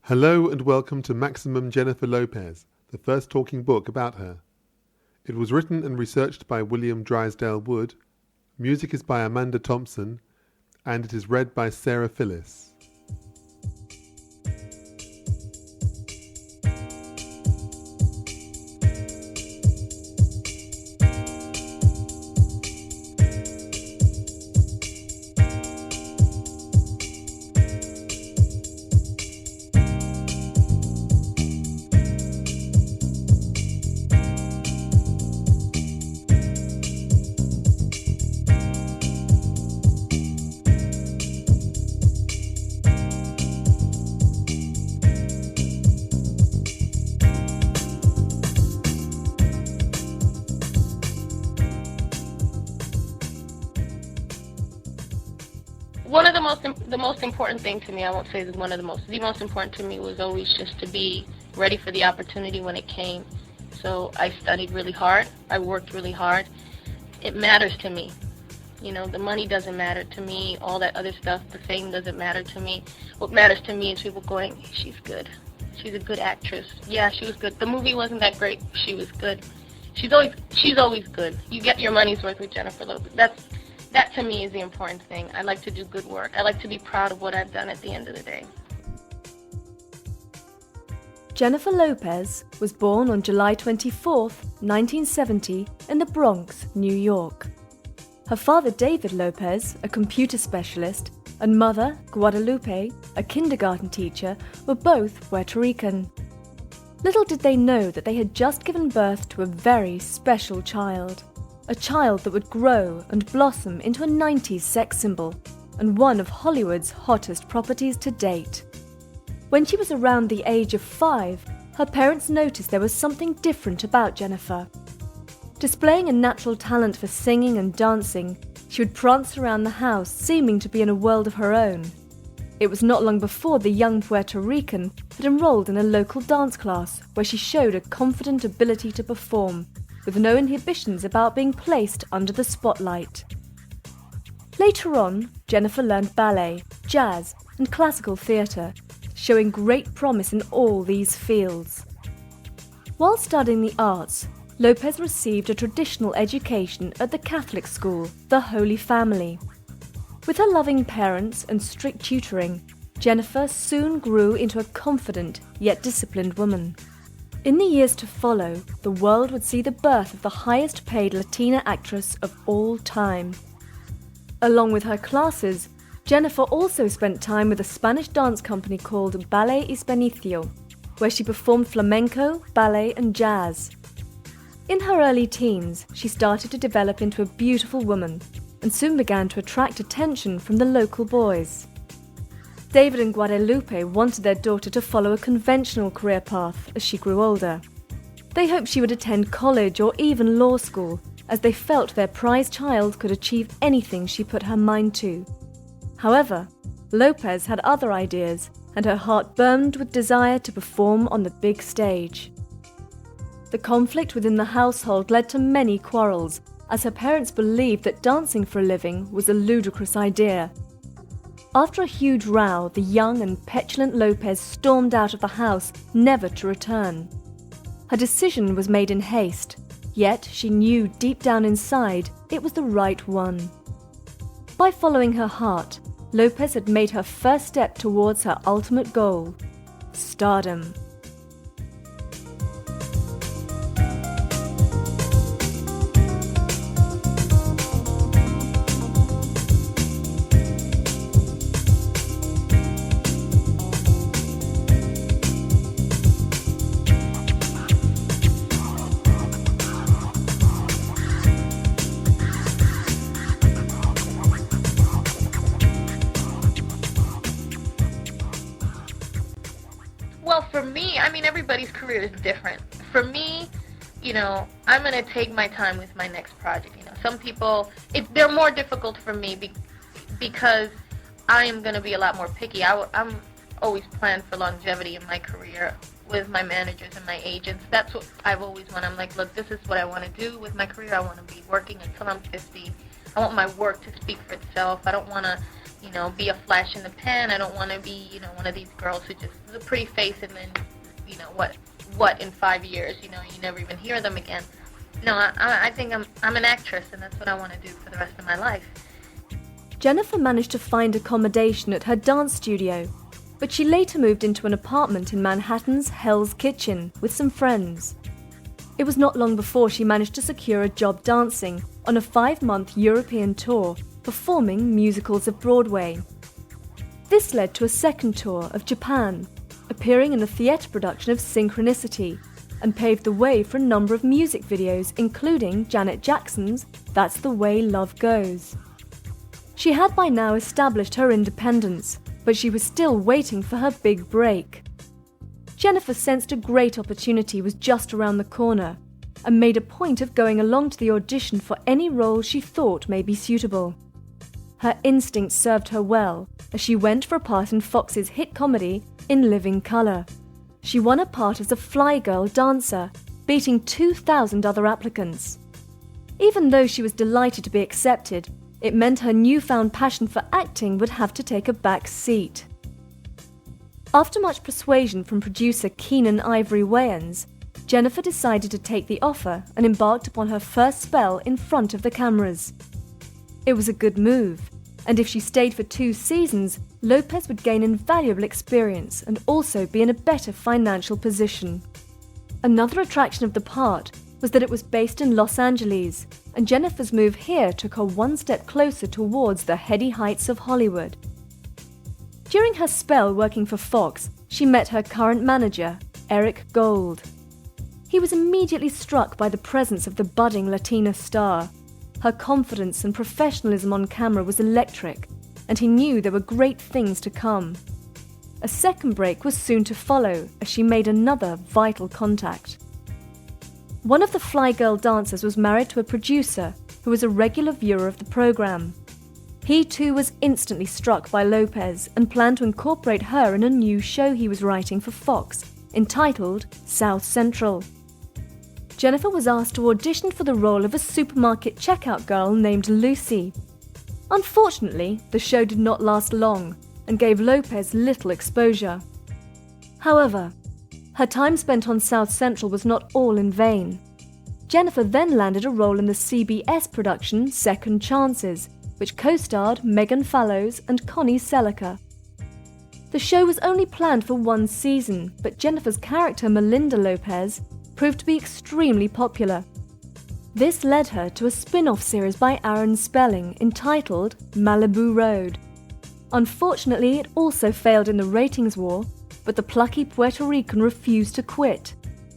Hello and welcome to Maximum Jennifer Lopez, the first talking book about her. It was written and researched by William Drysdale Wood, music is by Amanda Thompson, and it is read by Sarah Phyllis. The most important thing to me, I won't say one of the most important to me was always just to be ready for the opportunity when it came. So I studied really hard. I worked really hard. It matters to me. You know, the money doesn't matter to me. All that other stuff, the fame doesn't matter to me. What matters to me is people going, she's good. She's a good actress. Yeah, she was good. The movie wasn't that great. She was good. She's always good. You get your money's worth with Jennifer Lopez. That to me is the important thing. I like to do good work. I like to be proud of what I've done at the end of the day. Jennifer Lopez was born on July 24, 1970, in the Bronx, New York. Her father, David Lopez, a computer specialist, and mother, Guadalupe, a kindergarten teacher, were both Puerto Rican. Little did they know that they had just given birth to a very special child. A child that would grow and blossom into a 90s sex symbol and one of Hollywood's hottest properties to date. When she was around the age of 5, her parents noticed there was something different about Jennifer. Displaying a natural talent for singing and dancing, she would prance around the house seeming to be in a world of her own. It was not long before the young Puerto Rican had enrolled in a local dance class where she showed a confident ability to perform, with no inhibitions about being placed under the spotlight. Later on, Jennifer learned ballet, jazz, and classical theatre, showing great promise in all these fields. While studying the arts, Lopez received a traditional education at the Catholic school, the Holy Family. With her loving parents and strict tutoring, Jennifer soon grew into a confident yet disciplined woman. In the years to follow, the world would see the birth of the highest-paid Latina actress of all time. Along with her classes, Jennifer also spent time with a Spanish dance company called Ballet Hispanicio, where she performed flamenco, ballet, and jazz. In her early teens, she started to develop into a beautiful woman and soon began to attract attention from the local boys. David and Guadalupe wanted their daughter to follow a conventional career path as she grew older. They hoped she would attend college or even law school, as they felt their prized child could achieve anything she put her mind to. However, Lopez had other ideas, and her heart burned with desire to perform on the big stage. The conflict within the household led to many quarrels, as her parents believed that dancing for a living was a ludicrous idea. After a huge row, the young and petulant Lopez stormed out of the house, never to return. Her decision was made in haste, yet she knew deep down inside it was the right one. By following her heart, Lopez had made her first step towards her ultimate goal: stardom. Well, for me, I mean, everybody's career is different. For me, you know, I'm going to take my time with my next project. You know, some people, they're more difficult for me because I am going to be a lot more picky. I'm always planned for longevity in my career with my managers and my agents. That's what I've always wanted. I'm like, look, this is what I want to do with my career. I want to be working until I'm 50. I want my work to speak for itself. I don't want to, be a flash in the pan. I don't want to be, one of these girls who just is a pretty face and then, what in 5 years, you never even hear them again. No, I think I'm an actress, and that's what I want to do for the rest of my life. Jennifer managed to find accommodation at her dance studio, but she later moved into an apartment in Manhattan's Hell's Kitchen with some friends. It was not long before she managed to secure a job dancing on a 5-month European tour, performing musicals of Broadway. This led to a second tour of Japan, appearing in the theatre production of Synchronicity, and paved the way for a number of music videos, including Janet Jackson's That's the Way Love Goes. She had by now established her independence, but she was still waiting for her big break. Jennifer sensed a great opportunity was just around the corner, and made a point of going along to the audition for any role she thought may be suitable. Her instincts served her well, as she went for a part in Fox's hit comedy In Living Colour. She won a part as a fly girl dancer, beating 2,000 other applicants. Even though she was delighted to be accepted, it meant her newfound passion for acting would have to take a back seat. After much persuasion from producer Keenan Ivory Wayans, Jennifer decided to take the offer and embarked upon her first spell in front of the cameras. It was a good move, and if she stayed for 2 seasons, Lopez would gain invaluable experience and also be in a better financial position. Another attraction of the part was that it was based in Los Angeles, and Jennifer's move here took her one step closer towards the heady heights of Hollywood. During her spell working for Fox, she met her current manager, Eric Gold. He was immediately struck by the presence of the budding Latina star. Her confidence and professionalism on camera was electric, and he knew there were great things to come. A second break was soon to follow as she made another vital contact. One of the Fly Girl dancers was married to a producer who was a regular viewer of the program. He too was instantly struck by Lopez and planned to incorporate her in a new show he was writing for Fox, entitled South Central. Jennifer was asked to audition for the role of a supermarket checkout girl named Lucy. Unfortunately, the show did not last long and gave Lopez little exposure. However, her time spent on South Central was not all in vain. Jennifer then landed a role in the CBS production Second Chances, which co-starred Megan Fallows and Connie Seliker. The show was only planned for 1 season, but Jennifer's character Melinda Lopez proved to be extremely popular. This led her to a spin-off series by Aaron Spelling entitled Malibu Road. Unfortunately, it also failed in the ratings war, but the plucky Puerto Rican refused to quit.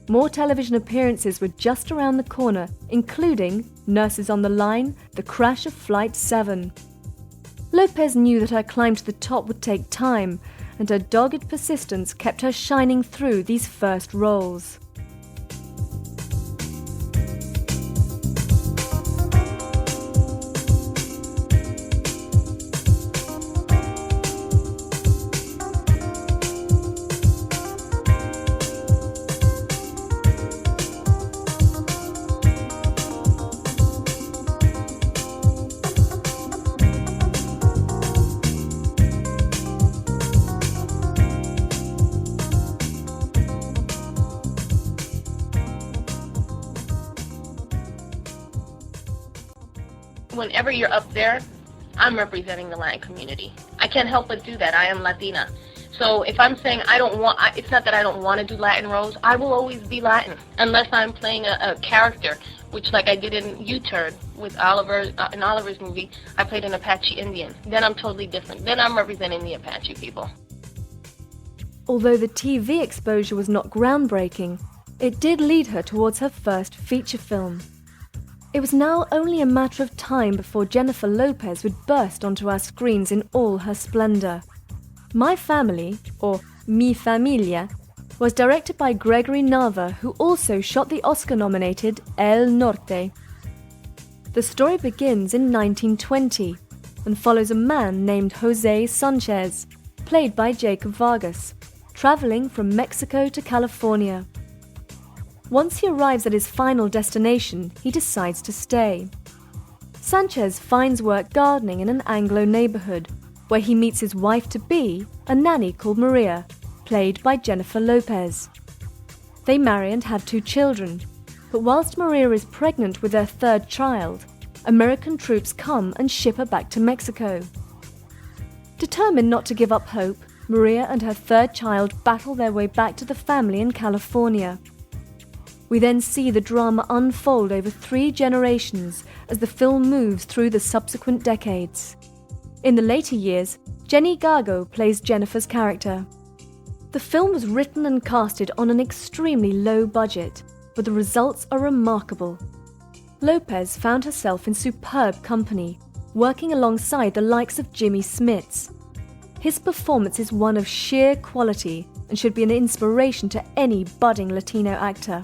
More television appearances were just around the corner, including Nurses on the Line, The Crash of Flight 7. Lopez knew that her climb to the top would take time, and her dogged persistence kept her shining through these first roles. Whenever you're up there, I'm representing the Latin community. I can't help but do that. I am Latina. So if I'm saying it's not that I don't want to do Latin roles, I will always be Latin. Unless I'm playing a character, which like I did in U-Turn with Oliver, in Oliver's movie, I played an Apache Indian. Then I'm totally different. Then I'm representing the Apache people. Although the TV exposure was not groundbreaking, it did lead her towards her first feature film. It was now only a matter of time before Jennifer Lopez would burst onto our screens in all her splendor. My Family, or Mi Familia, was directed by Gregory Nava, who also shot the Oscar-nominated El Norte. The story begins in 1920 and follows a man named Jose Sanchez, played by Jacob Vargas, traveling from Mexico to California. Once he arrives at his final destination, he decides to stay. Sanchez finds work gardening in an Anglo neighborhood, where he meets his wife-to-be, a nanny called Maria, played by Jennifer Lopez. They marry and have 2 children, but whilst Maria is pregnant with their 3rd child, American troops come and ship her back to Mexico. Determined not to give up hope, Maria and her 3rd child battle their way back to the family in California. We then see the drama unfold over 3 generations as the film moves through the subsequent decades. In the later years, Jenny Gargo plays Jennifer's character. The film was written and casted on an extremely low budget, but the results are remarkable. Lopez found herself in superb company, working alongside the likes of Jimmy Smits. His performance is one of sheer quality and should be an inspiration to any budding Latino actor.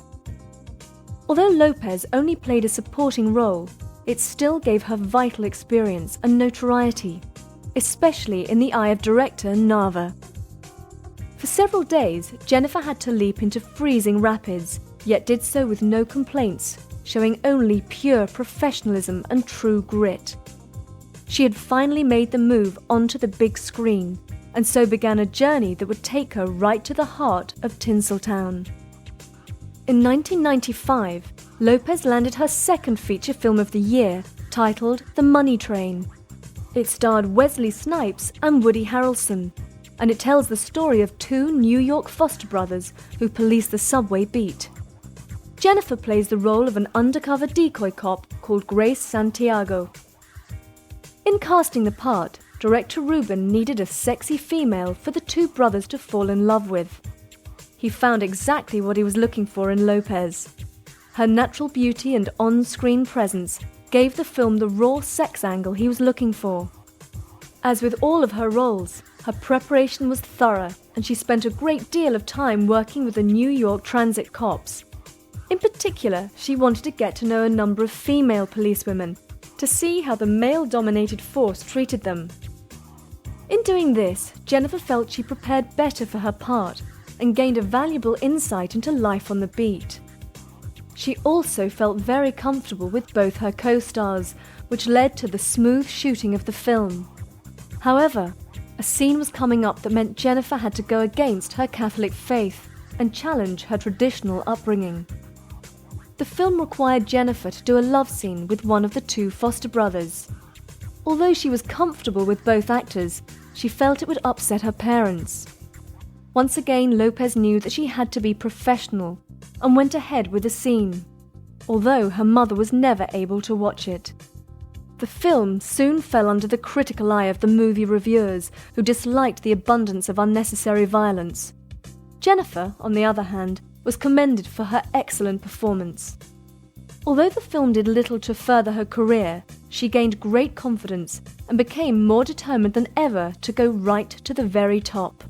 Although Lopez only played a supporting role, it still gave her vital experience and notoriety, especially in the eye of director Nava. For several days, Jennifer had to leap into freezing rapids, yet did so with no complaints, showing only pure professionalism and true grit. She had finally made the move onto the big screen, and so began a journey that would take her right to the heart of Tinseltown. In 1995, Lopez landed her 2nd feature film of the year, titled The Money Train. It starred Wesley Snipes and Woody Harrelson, and it tells the story of 2 New York foster brothers who police the subway beat. Jennifer plays the role of an undercover decoy cop called Grace Santiago. In casting the part, director Rubin needed a sexy female for the 2 brothers to fall in love with. He found exactly what he was looking for in Lopez. Her natural beauty and on-screen presence gave the film the raw sex angle he was looking for. As with all of her roles, her preparation was thorough, and she spent a great deal of time working with the New York transit cops. In particular, she wanted to get to know a number of female policewomen to see how the male-dominated force treated them. In doing this, Jennifer felt she prepared better for her part and gained a valuable insight into life on the beat. She also felt very comfortable with both her co-stars, which led to the smooth shooting of the film. However, a scene was coming up that meant Jennifer had to go against her Catholic faith and challenge her traditional upbringing. The film required Jennifer to do a love scene with one of the 2 foster brothers. Although she was comfortable with both actors, she felt it would upset her parents. Once again, Lopez knew that she had to be professional and went ahead with the scene, although her mother was never able to watch it. The film soon fell under the critical eye of the movie reviewers, who disliked the abundance of unnecessary violence. Jennifer, on the other hand, was commended for her excellent performance. Although the film did little to further her career, she gained great confidence and became more determined than ever to go right to the very top.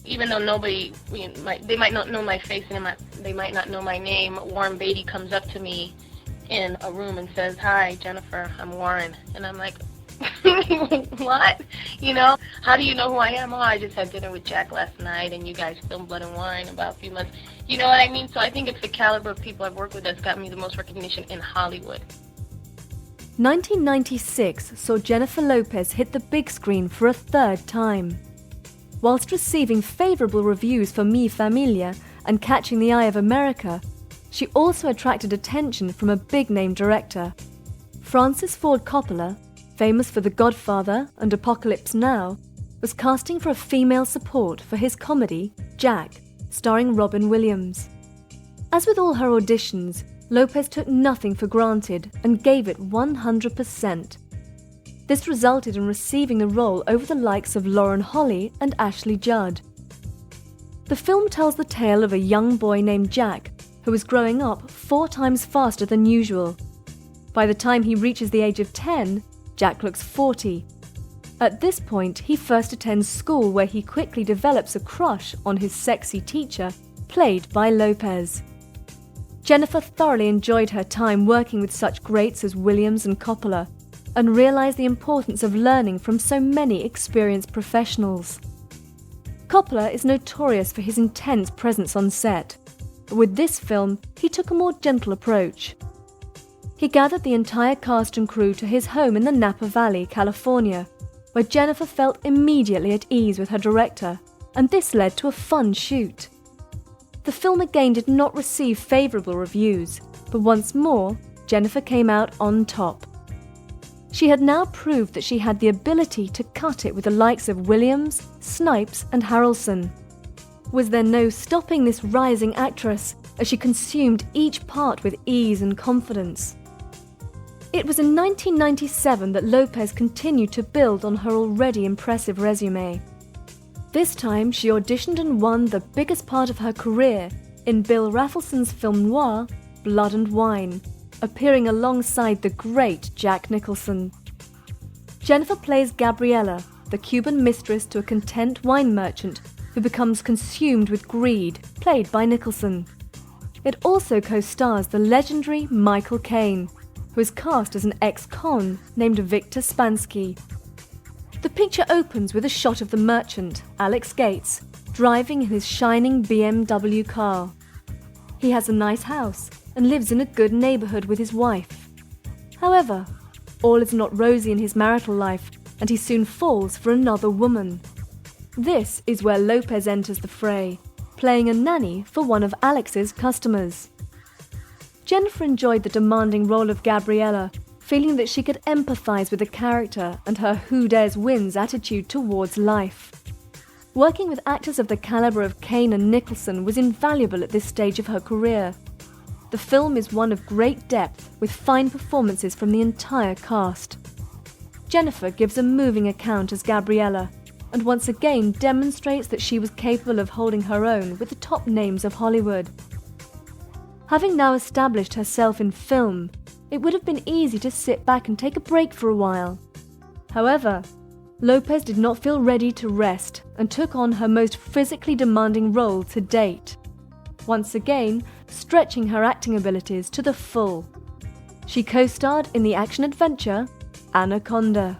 Even though they might not know my face and they might not know my name, Warren Beatty comes up to me in a room and says, "Hi, Jennifer, I'm Warren." And I'm like, what? How do you know who I am? Oh, I just had dinner with Jack last night, and you guys filmed Blood and Wine about a few months. You know what I mean? So I think it's the caliber of people I've worked with that's got me the most recognition in Hollywood. 1996 saw Jennifer Lopez hit the big screen for a 3rd time. Whilst receiving favourable reviews for My Familia and catching the eye of America, she also attracted attention from a big-name director. Francis Ford Coppola, famous for The Godfather and Apocalypse Now, was casting for a female support for his comedy, Jack, starring Robin Williams. As with all her auditions, Lopez took nothing for granted and gave it 100%. This resulted in receiving the role over the likes of Lauren Holly and Ashley Judd. The film tells the tale of a young boy named Jack who is growing up 4 times faster than usual. By the time he reaches the age of 10, Jack looks 40. At this point, he first attends school where he quickly develops a crush on his sexy teacher, played by Lopez. Jennifer thoroughly enjoyed her time working with such greats as Williams and Coppola, and realized the importance of learning from so many experienced professionals. Coppola is notorious for his intense presence on set, but with this film, he took a more gentle approach. He gathered the entire cast and crew to his home in the Napa Valley, California, where Jennifer felt immediately at ease with her director, and this led to a fun shoot. The film again did not receive favourable reviews, but once more, Jennifer came out on top. She had now proved that she had the ability to cut it with the likes of Williams, Snipes and Harrelson. Was there no stopping this rising actress as she consumed each part with ease and confidence? It was in 1997 that Lopez continued to build on her already impressive resume. This time she auditioned and won the biggest part of her career in Bill Raffleson's film noir, Blood and Wine, appearing alongside the great Jack Nicholson. Jennifer plays Gabriella, the Cuban mistress to a content wine merchant who becomes consumed with greed, played by Nicholson. It also co-stars the legendary Michael Caine, who is cast as an ex-con named Victor Spansky. The picture opens with a shot of the merchant, Alex Gates, driving in his shining BMW car. He has a nice house and lives in a good neighbourhood with his wife. However, all is not rosy in his marital life, and he soon falls for another woman. This is where Lopez enters the fray, playing a nanny for one of Alex's customers. Jennifer enjoyed the demanding role of Gabriella, feeling that she could empathise with the character and her who dares wins attitude towards life. Working with actors of the calibre of Caine and Nicholson was invaluable at this stage of her career. The film is one of great depth, with fine performances from the entire cast. Jennifer gives a moving account as Gabriella, and once again demonstrates that she was capable of holding her own with the top names of Hollywood. Having now established herself in film, it would have been easy to sit back and take a break for a while. However, Lopez did not feel ready to rest and took on her most physically demanding role to date, once again stretching her acting abilities to the full. She co-starred in the action-adventure Anaconda.